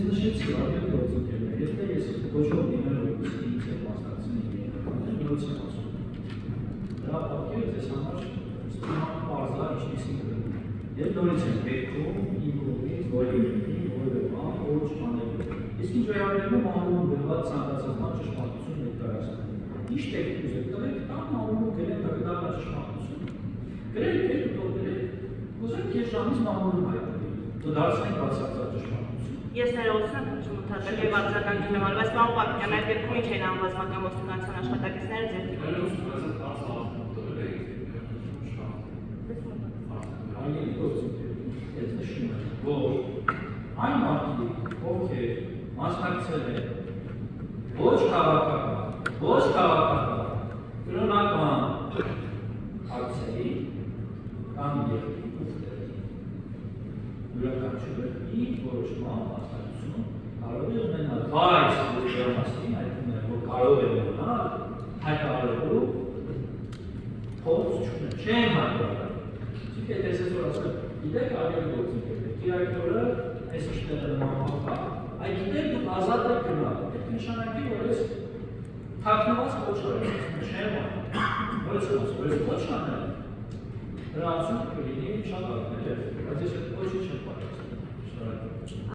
նշեցի, արդեն գործընկերներ, եթե ես ոչ-որ դիմել որպեսզի ինձ հետ մասնակցին իրականներ, նորից եմ ասում։ Դրա պատկերը ձեզ համար ստիման պարզ է, ինչպիսին կլինի։ Եվ նորից եմ բերքում իմ կողմից որևէ բան, ոչ անելու։ Իսկ ինչ վերաբերում է անունը գրված ցանկացած բան ճշմարտություն ներկայացնելու։ Ինչ տեքստ ուզեք տվեք, կամ անունը գրեք դա ճշմարտություն։ Գրեք, թող գրեք։ Ուզեք ես ժամից անունը հայտնի։ Դու դարձնեք բացարձակ ճշմարտություն։ Ես ներողություն եմ խնդրում ընդհանրապես եւ արձագանքի նման, բայց պարոն Պապիկյան, այդ երկում ինչ են անում ռազմական ոստիկանության աշխատակիցները ձեր Ես նշում եմ, որ այն մարդիկ, ովքեր մասնակցել են ոչ քաղաքական կրոնական ակցիայի կամ երկրի ուխտերի յուրաքանչյուրը իր որոշման մասնակցություն կարող է ունենալ, բայց դրա մասին այդում է, որ կարող է ունենալ հայտարարելու փորձ չունեն, չեն հայտարարել։ Եթե ես որ ասեմ, գիտեք ավելի գործընկերներ, դիրեկտորը այս ինչները նմանվան կա, այդ գիտեք դուք ազատ եք գնալ, այդ նշանակի, որ ես թաքնված ոչ արել, չեմ անում, որ ես ոչ անել, դրա անցում կլինի շատ ակներ, բայց ես այդ ոչի չեմ պատրաստում։